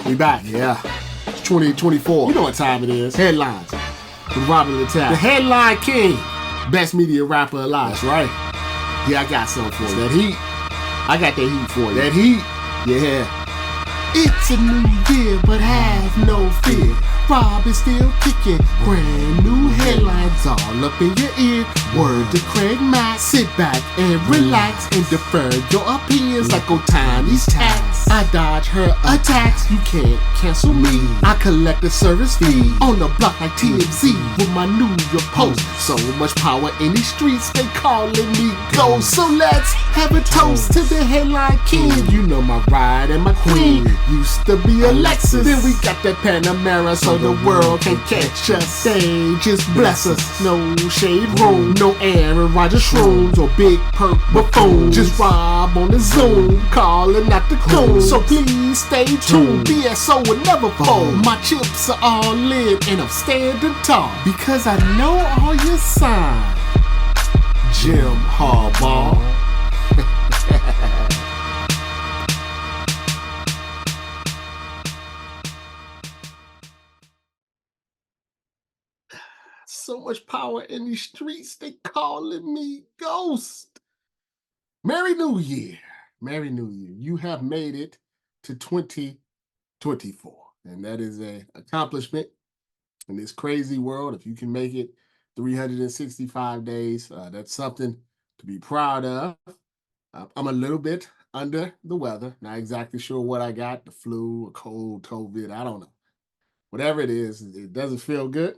We back. Yeah. It's 2024. You know what time it is. Headlines with Robert Littal. The headline king. Best media rapper alive. That's right. Yeah, I got something for you. That heat. I got that heat for you. That heat. Yeah. It's a new year, but have no fear. Rob is still kicking. Brand new headlines all up in your ear. Word to Craig Mack. Sit back and relax and defer your opinions like old Tiny's tax. I dodge her attacks. You can't cancel me. I collect a service fee on the block like TMZ with my New York Post. So much power in these streets, they calling me ghost. So let's have a toast to the headline king. You know my ride and my queen used to be Alexis. Then we got that Panamera so the world can catch us. They just bless us. No shade room, no Aaron Rodgers shrooms or big perp buffoons. Just Rob on the Zoom, calling out the coon. So please stay tuned. BSO will never fold. My chips are all in and I'm standing tall because I know all your signs. Jim Harbaugh. So much power in these streets, they calling me ghost. Merry New Year. Merry New Year. You have made it to 2024. And that is an accomplishment in this crazy world. If you can make it 365 days, that's something to be proud of. I'm a little bit under the weather. Not exactly sure what I got, the flu, a cold, COVID, I don't know. Whatever it is, it doesn't feel good.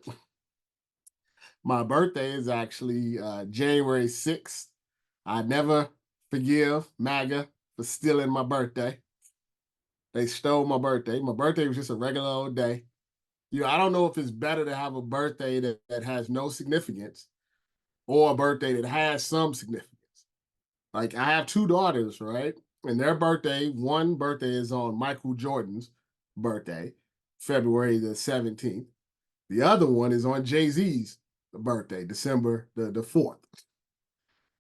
My birthday is actually January 6th. I never forgive MAGA for stealing my birthday. They stole my birthday. My birthday was just a regular old day. You know, I don't know if it's better to have a birthday that has no significance or a birthday that has some significance. Like I have two daughters, right? And their birthday, one birthday is on Michael Jordan's birthday, February the 17th. The other one is on Jay-Z's birthday, December the 4th.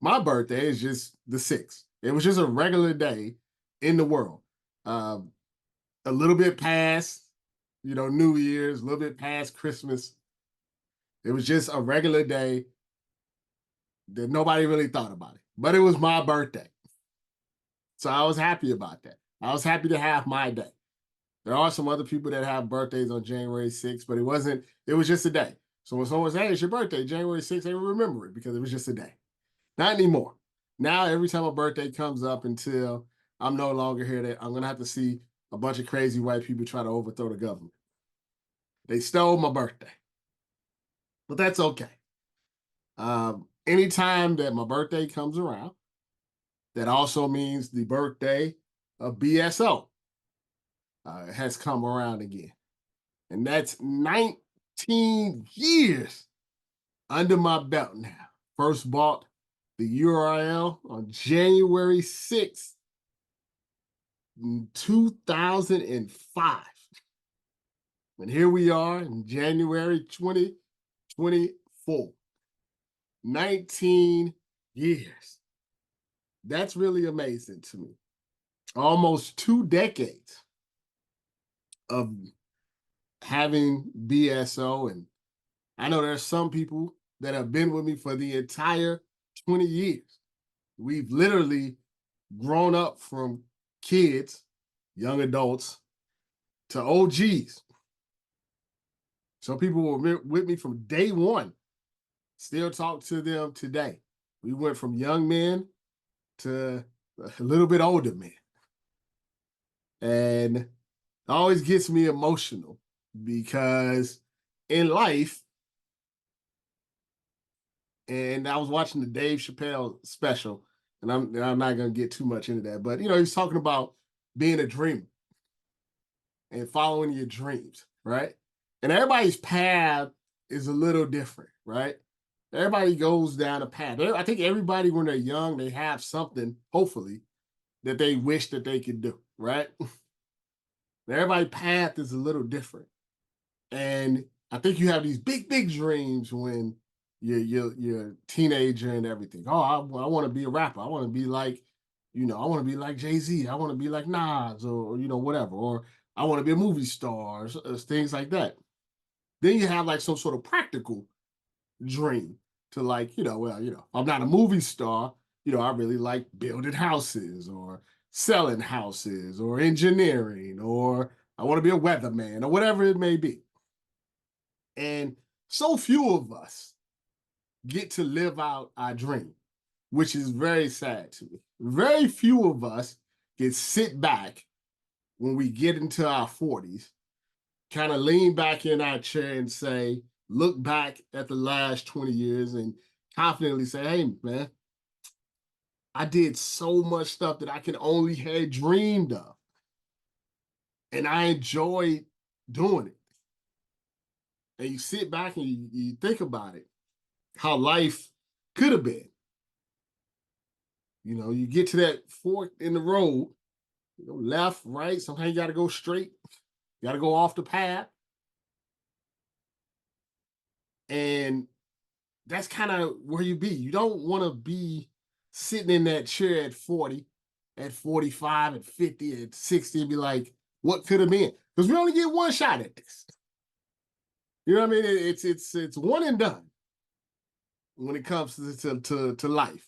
My birthday is just the 6th. It was just a regular day in the world. A little bit past, New Year's, a little bit past Christmas. It was just a regular day that nobody really thought about it. But it was my birthday. So I was happy about that. I was happy to have my day. There are some other people that have birthdays on January 6th, but it was just a day. So when someone says, hey, it's your birthday, January 6th, they will remember it because it was just a day. Not anymore. Now, every time a birthday comes up until I'm no longer here, I'm going to have to see a bunch of crazy white people try to overthrow the government. They stole my birthday. But that's okay. Anytime that my birthday comes around, that also means the birthday of BSO has come around again. And that's 19 years under my belt now. First bought the URL on January 6th, 2005. And here we are in January 2024. 19 years. That's really amazing to me. Almost 2 decades of having BSO. And I know there's some people that have been with me for the entire 20 years. We've literally grown up from kids, young adults, to OGs. Some people were with me from day one. Still talk to them today. We went from young men to a little bit older men. And it always gets me emotional because in life, and I was watching the Dave Chappelle special, and I'm not going to get too much into that, but he's talking about being a dreamer and following your dreams, right? And everybody's path is a little different, right? Everybody goes down a path. I think everybody, when they're young, they have something, hopefully, that they wish that they could do, right? Everybody's path is a little different. And I think you have these big, big dreams when you're a teenager and everything. Oh, I want to be a rapper. I want to be like, I want to be like Jay-Z. I want to be like Nas or whatever. Or I want to be a movie star, things like that. Then you have like some sort of practical dream to like, I'm not a movie star, I really like building houses or selling houses or engineering, or I want to be a weatherman or whatever it may be. And so few of us get to live out our dream, which is very sad to me. Very few of us get sit back when we get into our 40s, kind of lean back in our chair and say, look back at the last 20 years and confidently say, hey, man, I did so much stuff that I can only had dreamed of. And I enjoyed doing it. And you sit back and you think about it, how life could have been. You get to that fork in the road, left, right. Sometimes you got to go straight. You got to go off the path. And that's kind of where you be. You don't want to be sitting in that chair at 40, at 45, at 50, at 60, and be like, what could have been? Because we only get one shot at this. You know what I mean? It's one and done when it comes to life.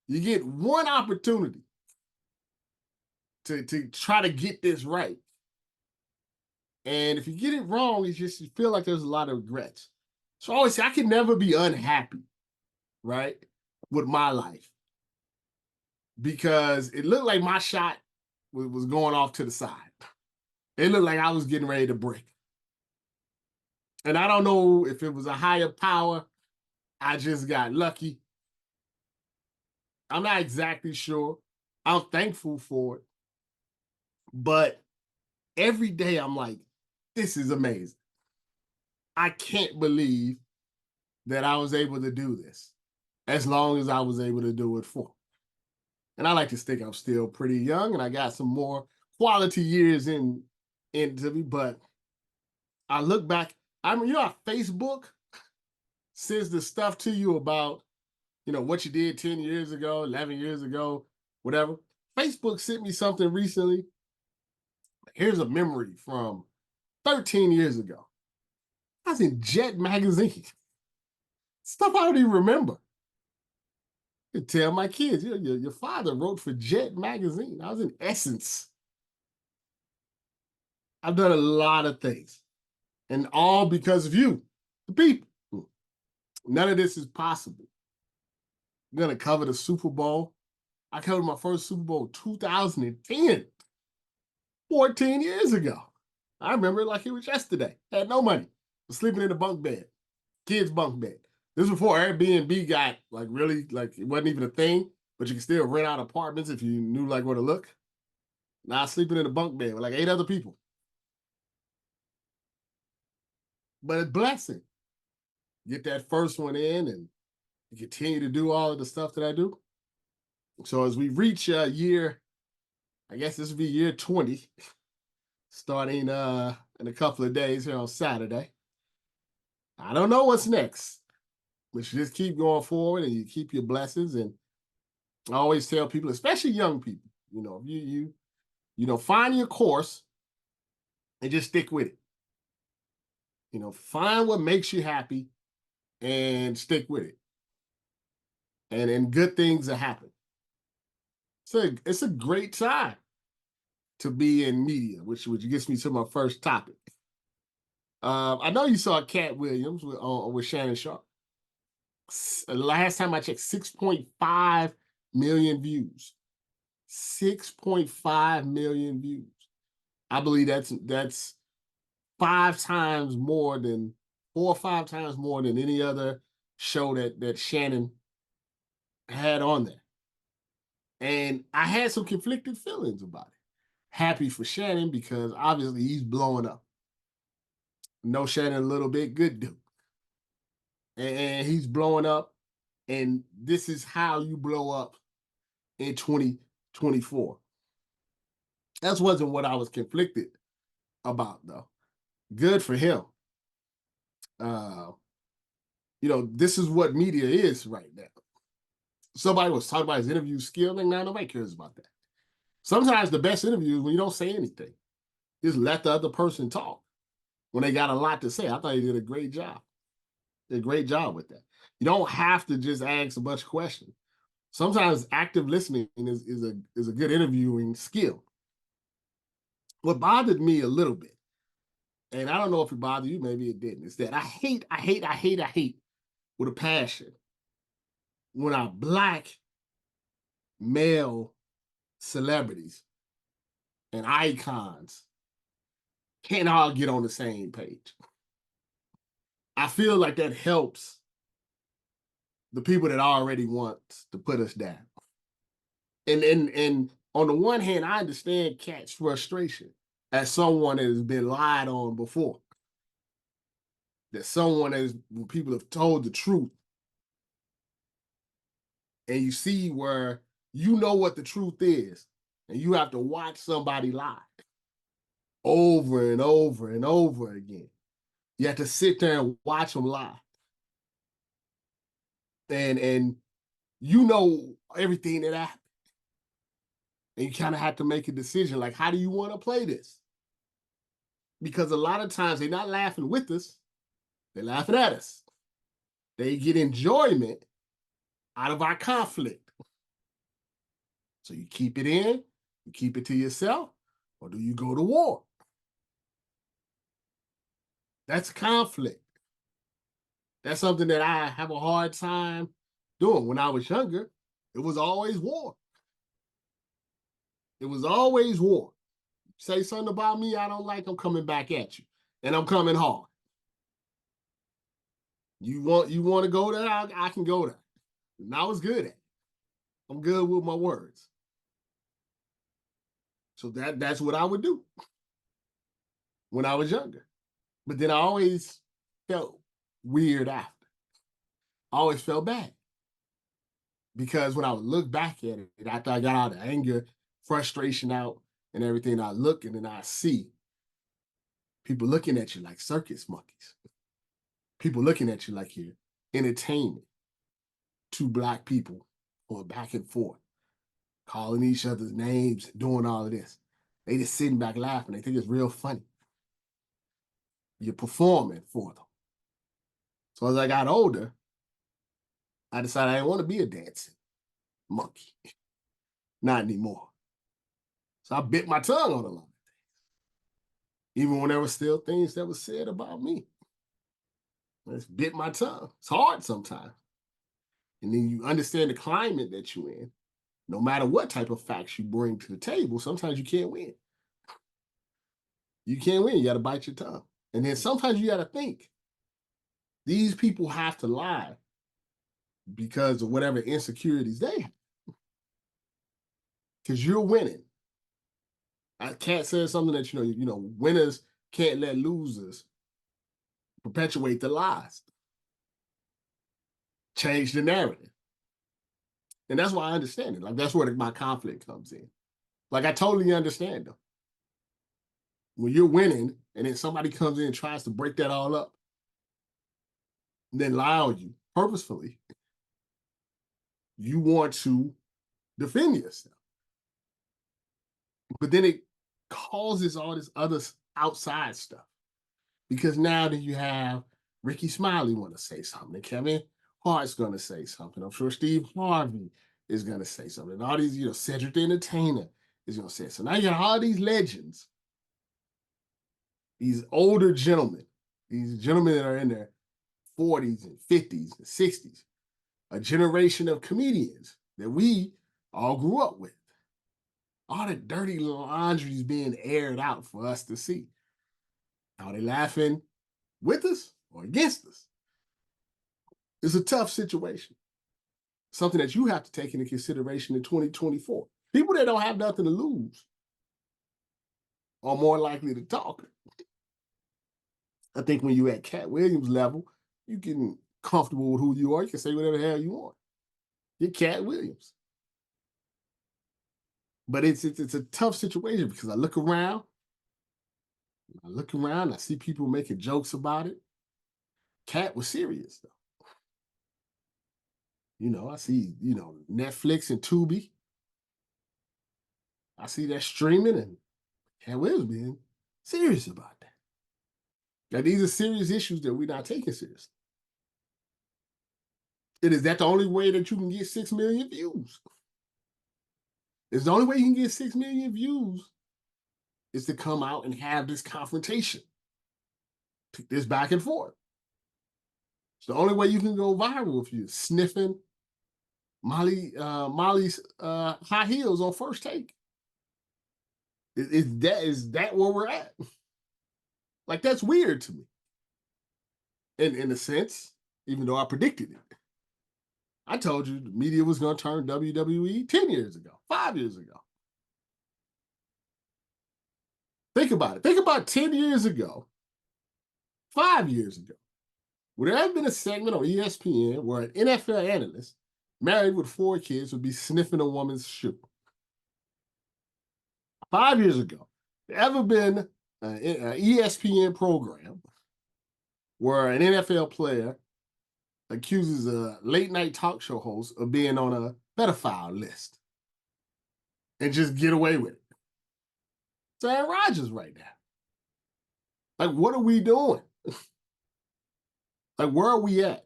You get one opportunity to try to get this right. And if you get it wrong, you feel like there's a lot of regrets. So I always say I can never be unhappy, right, with my life. Because it looked like my shot was going off to the side. It looked like I was getting ready to break. And I don't know if it was a higher power. I just got lucky. I'm not exactly sure. I'm thankful for it. But every day I'm like, this is amazing. I can't believe that I was able to do this as long as I was able to do it for. And I like to think I'm still pretty young and I got some more quality years into me, but I look back, how Facebook sends the stuff to you about, what you did 10 years ago, 11 years ago, whatever. Facebook sent me something recently. Here's a memory from 13 years ago. I was in Jet magazine. Stuff I don't even remember. I could tell my kids, your father wrote for Jet magazine. I was in Essence. I've done a lot of things. And all because of you, the people. None of this is possible. I'm going to cover the Super Bowl. I covered my first Super Bowl 2010, 14 years ago. I remember it like it was yesterday. Had no money. Was sleeping in a bunk bed, kids' bunk bed. This was before Airbnb got really it wasn't even a thing, but you can still rent out apartments if you knew where to look. Now I'm sleeping in a bunk bed with 8 other people. But it's a blessing. Get that first one in and continue to do all of the stuff that I do. So as we reach year, I guess this will be year 20, starting in a couple of days here on Saturday. I don't know what's next, but you just keep going forward and you keep your blessings. And I always tell people, especially young people, you find your course and just stick with it. Find what makes you happy and stick with it. And good things will happen. So it's a great time to be in media, which gets me to my first topic. I know you saw Katt Williams with Shannon Sharpe. Last time I checked, 6.5 million views. 6.5 million views. I believe that's 4 or 5 times more than any other show that Shannon had on there. And I had some conflicted feelings about it. Happy for Shannon because obviously he's blowing up. Know Shannon a little bit, good dude. And he's blowing up. And this is how you blow up in 2024. That wasn't what I was conflicted about, though. Good for him. This is what media is right now. Somebody was talking about his interview skill, and now nobody cares about that. Sometimes the best interview is when you don't say anything. Just let the other person talk when they got a lot to say. I thought he did a great job. Did a great job with that. You don't have to just ask a bunch of questions. Sometimes active listening is a good interviewing skill. What bothered me a little bit, and I don't know if it bothered you, maybe it didn't, is that I hate with a passion when our Black male celebrities and icons can't all get on the same page. I feel like that helps the people that already want to put us down. And on the one hand, I understand Katt's frustration as someone that has been lied on before. That someone as when people have told the truth, and you see where you know what the truth is, and you have to watch somebody lie over and over and over again. You have to sit there and watch them lie. And you know everything that happened. And you kind of have to make a decision, like, how do you want to play this? Because a lot of times they're not laughing with us, they're laughing at us. They get enjoyment out of our conflict. So you keep it in, you keep it to yourself, or do you go to war? That's conflict. That's something that I have a hard time doing. When I was younger, it was always war. It was always war. Say something about me I don't like, I'm coming back at you. And I'm coming hard. You want to go there? I can go there. And I was good at it. I'm good with my words. So that's what I would do when I was younger. But then I always felt weird after. I always felt bad. Because when I would look back at it, after I got all the anger, frustration out, and everything, I look and then I see people looking at you like circus monkeys. People looking at you like you're entertainment. Two Black people going back and forth, calling each other's names, doing all of this. They just sitting back laughing. They think it's real funny. You're performing for them. So as I got older, I decided I didn't want to be a dancing monkey. Not anymore. So I bit my tongue on a lot of things. Even when there were still things that were said about me. I just bit my tongue. It's hard sometimes. And then you understand the climate that you're in. No matter what type of facts you bring to the table, sometimes you can't win. You can't win. You got to bite your tongue. And then sometimes you got to think. These people have to lie because of whatever insecurities they have. Because you're winning. Katt said something that, winners can't let losers perpetuate the lies. Change the narrative. And that's why I understand it. Like, that's where my conflict comes in. Like, I totally understand them. When you're winning and then somebody comes in and tries to break that all up, and then lie on you purposefully, you want to defend yourself. But then it causes all this other outside stuff. Because now that you have Ricky Smiley want to say something, and Kevin Hart's going to say something. I'm sure Steve Harvey is going to say something. And all these, Cedric the Entertainer is going to say it. So now you got all these legends, these older gentlemen, these gentlemen that are in their 40s and 50s and 60s, a generation of comedians that we all grew up with. All the dirty laundry is being aired out for us to see. Are they laughing with us or against us? It's a tough situation. Something that you have to take into consideration in 2024. People that don't have nothing to lose are more likely to talk. I think when you're at Katt Williams level, you get comfortable with who you are. You can say whatever the hell you want. You're Katt Williams. But it's a tough situation because I look around, I see people making jokes about it. Katt was serious, though. I see, Netflix and Tubi. I see that streaming, and Katt Williams, man, Serious about that. Now, these are serious issues that we're not taking seriously. And is that the only way that you can get 6 million views? It's the only way you can get 6 million views is to come out and have this confrontation, this back and forth. It's the only way you can go viral if you're sniffing Molly's high heels on First Take. Is that where we're at? Like, that's weird to me. And in a sense, even though I predicted it. I told you the media was going to turn WWE 10 years ago, 5 years ago. Think about it. Think about 10 years ago, 5 years ago. Would there have been a segment on ESPN where an NFL analyst married with 4 kids would be sniffing a woman's shoe? 5 years ago, there ever been an ESPN program where an NFL player accuses a late night talk show host of being on a pedophile list and just get away with it? It's Aaron Rodgers right now. Like, what are we doing? Like, where are we at?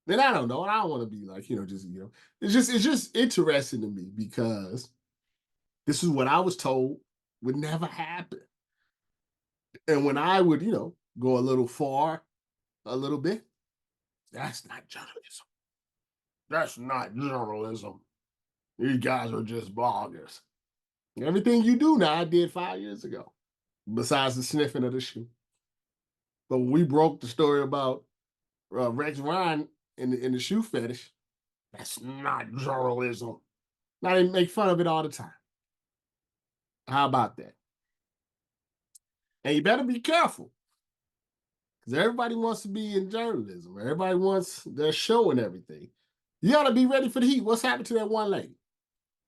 And I don't know. And I don't want to be like, it's just interesting to me because this is what I was told would never happen. And when I would, go a little far, a little bit, that's not journalism. That's not journalism. These guys are just bloggers. Everything you do now, I did 5 years ago, besides the sniffing of the shoe. But when we broke the story about Rex Ryan in the shoe fetish, that's not journalism. Now they make fun of it all the time. How about that? And you better be careful, because everybody wants to be in journalism. Everybody wants their show and everything. You got to be ready for the heat. What's happened to that one lady,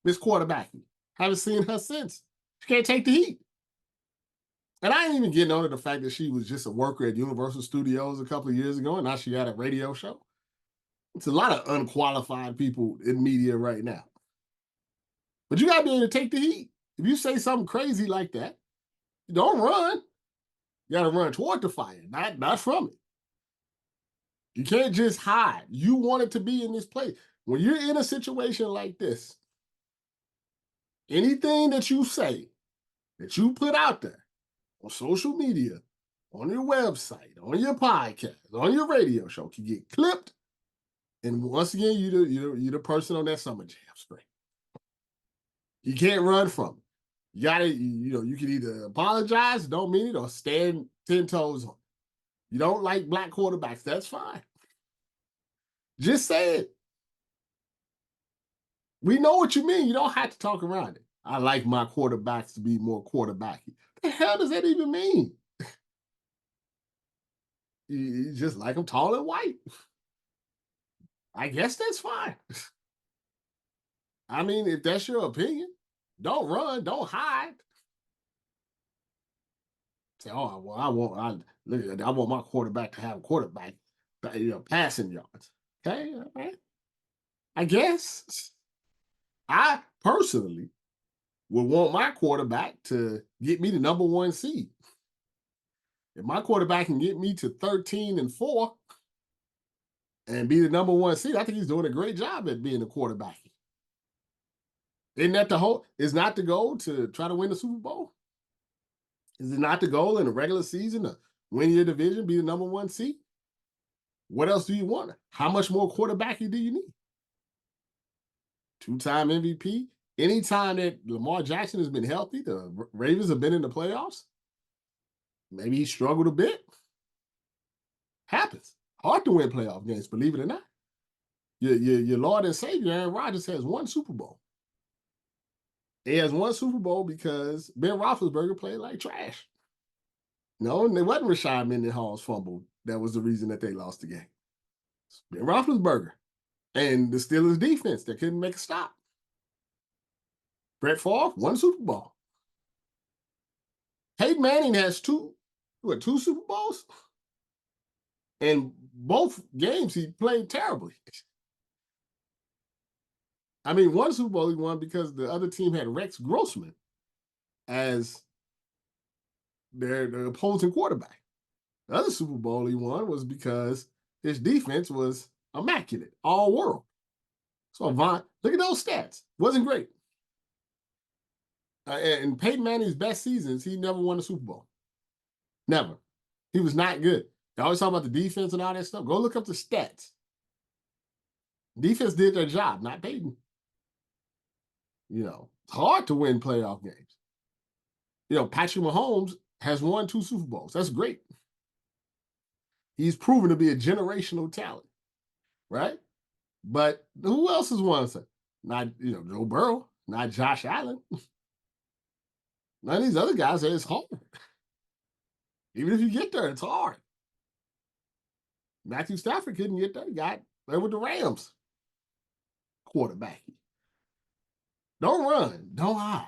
Miss Quarterbacky? Haven't seen her since. She can't take the heat. And I ain't even getting on to the fact that she was just a worker at Universal Studios a couple of years ago, and now she had a radio show. It's a lot of unqualified people in media right now. But you got to be able to take the heat. If you say something crazy like that, don't run. You got to run toward the fire, not from it. You can't just hide. You wanted to be in this place. When you're in a situation like this, anything that you say, that you put out there on social media, on your website, on your podcast, on your radio show can get clipped. And once again, you're the person on that summer jam screen. You can't run from it. You gotta, you can either apologize, don't mean it, or stand 10 toes on it. You don't like black quarterbacks, that's fine. Just say it. We know what you mean. You don't have to talk around it. I like my quarterbacks to be more quarterbacky. What the hell does that even mean? You just like them tall and white. I guess that's fine. I mean, if that's your opinion, don't run, don't hide. Say, oh, well, I want my quarterback to have a quarterback, passing yards. Okay, all right. I guess I personally would want my quarterback to get me the number 1 seed. If my quarterback can get me to 13-4 and be the number 1 seed, I think he's doing a great job at being a quarterback. Isn't that the whole? Is not the goal to try to win the Super Bowl? Is it not the goal in the regular season to win your division, be the number 1 seed? What else do you want? How much more quarterbacking do you need? 2-time MVP. Anytime that Lamar Jackson has been healthy, the Ravens have been in the playoffs. Maybe he struggled a bit. Happens. Hard to win playoff games, believe it or not. Your Lord and Savior, Aaron Rodgers, has 1 Super Bowl. He has 1 Super Bowl because Ben Roethlisberger played like trash. No, and it wasn't Rashad Mendenhall's fumble that was the reason that they lost the game. It's Ben Roethlisberger and the Steelers defense that couldn't make a stop. Brett Favre, 1 Super Bowl. Peyton Manning has 2 Super Bowls? And both games he played terribly. I mean, 1 Super Bowl he won because the other team had Rex Grossman as the opposing quarterback. The other Super Bowl he won was because his defense was immaculate, all world. So Von, look at those stats. Wasn't great. And Peyton Manning's best seasons, he never won a Super Bowl. Never. He was not good. They always talk about the defense and all that stuff. Go look up the stats. Defense did their job, not Peyton. It's hard to win playoff games. Patrick Mahomes has won 2 Super Bowls. That's great. He's proven to be a generational talent, right? But who else has won? Not, Joe Burrow, not Josh Allen. None of these other guys say it's hard. Even if you get there, it's hard. Matthew Stafford couldn't get there. He got there with the Rams. Quarterbacky. Don't run. Don't hide.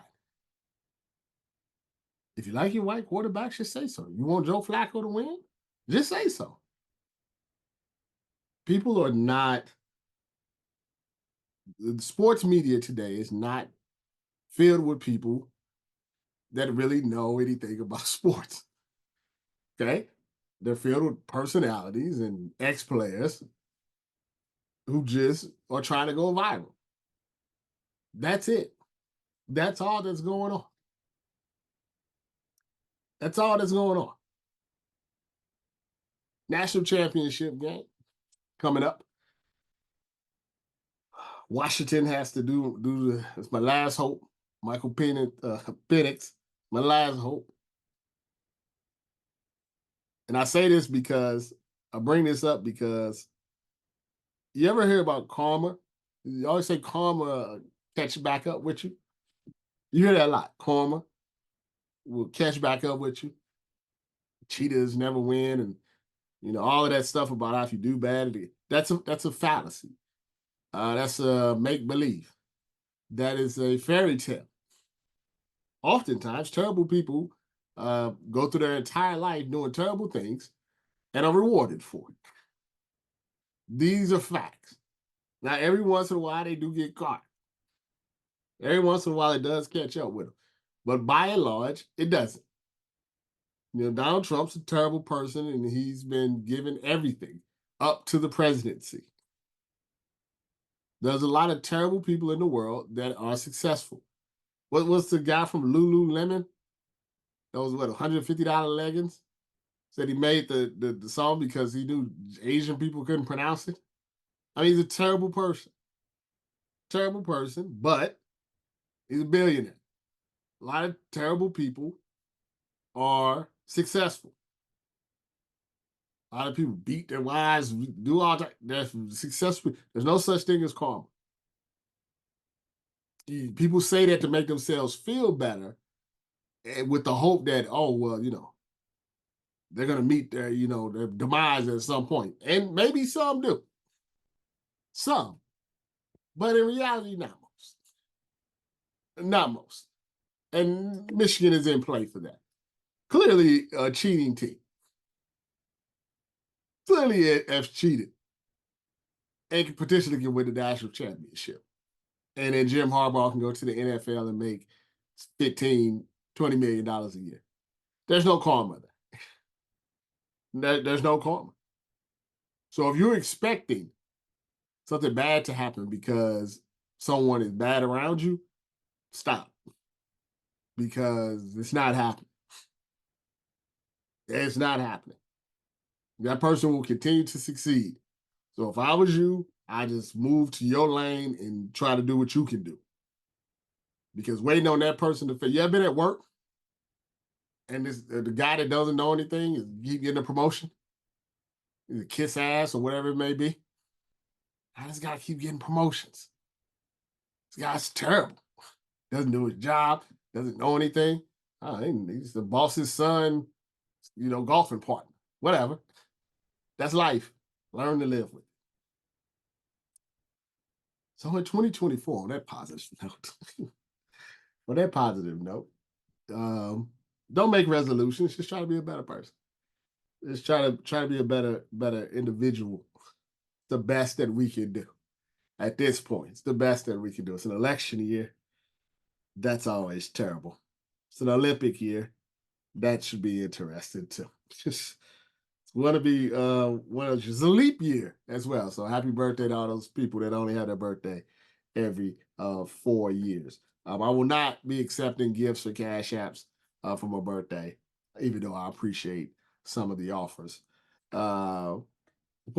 If you like your white quarterback, just say so. You want Joe Flacco to win? Just say so. People are not, the sports media today is not filled with people that really know anything about sports. Okay? They're filled with personalities and ex-players who just are trying to go viral. That's it. That's all that's going on. That's all that's going on. National championship game coming up. Washington has to do it's my last hope. Michael Penix, my last hope. And I say this because I bring this up because you ever hear about karma? You always say karma catch back up with you. You hear that a lot. Karma will catch back up with you. Cheaters never win, and all of that stuff about how if you do bad, that's a fallacy. That's a make believe. That is a fairy tale. Oftentimes, terrible people go through their entire life doing terrible things and are rewarded for it. These are facts. Now, every once in a while, they do get caught. Every once in a while, it does catch up with them. But by and large, it doesn't. Donald Trump's a terrible person, and he's been given everything up to the presidency. There's a lot of terrible people in the world that are successful. What was the guy from Lululemon? Those $150 leggings? Said he made the song because he knew Asian people couldn't pronounce it. I mean, he's a terrible person. Terrible person, but he's a billionaire. A lot of terrible people are successful. A lot of people beat their wives, do all that. They're successful. There's no such thing as karma. People say that to make themselves feel better, and with the hope that, they're going to meet their demise at some point. And maybe some do. Some. But in reality, not most. Not most. And Michigan is in play for that. Clearly a cheating team. Clearly has cheated and potentially can win the national championship. And then Jim Harbaugh can go to the NFL and make $15, $20 million a year. There's no karma there. There's no karma. So if you're expecting something bad to happen because someone is bad around you, stop. Because it's not happening. It's not happening. That person will continue to succeed. So if I was you, I just move to your lane and try to do what you can do. Because waiting on that person to you ever been at work and the guy that doesn't know anything is keep getting a promotion, either kiss ass or whatever it may be. I just gotta keep getting promotions. This guy's terrible. Doesn't do his job, doesn't know anything. He's the boss's son, golfing partner. Whatever. That's life. Learn to live with it. So in 2024, on that positive note, don't make resolutions. Just try to be a better person. Just try to be a better individual. The best that we can do at this point. It's the best that we can do. It's an election year. That's always terrible. It's an Olympic year. that should be interesting too. Just want to be it's a leap year as well. So happy birthday to all those people that only have their birthday every 4 years. I will not be accepting gifts or cash apps for my birthday, even though I appreciate some of the offers. But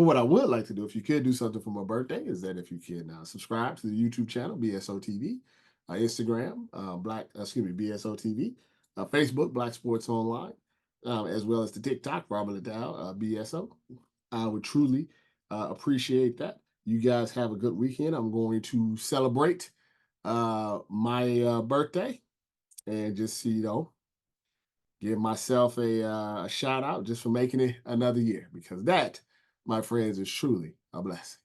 what I would like to do, if you could do something for my birthday, is that if you can subscribe to the YouTube channel, BSO TV, Instagram, BSO TV, Facebook, Black Sports Online, as well as the TikTok, Robert Liddell, BSO. I would truly appreciate that. You guys have a good weekend. I'm going to celebrate my birthday and just, give myself a shout out just for making it another year, because that, my friends, is truly a blessing.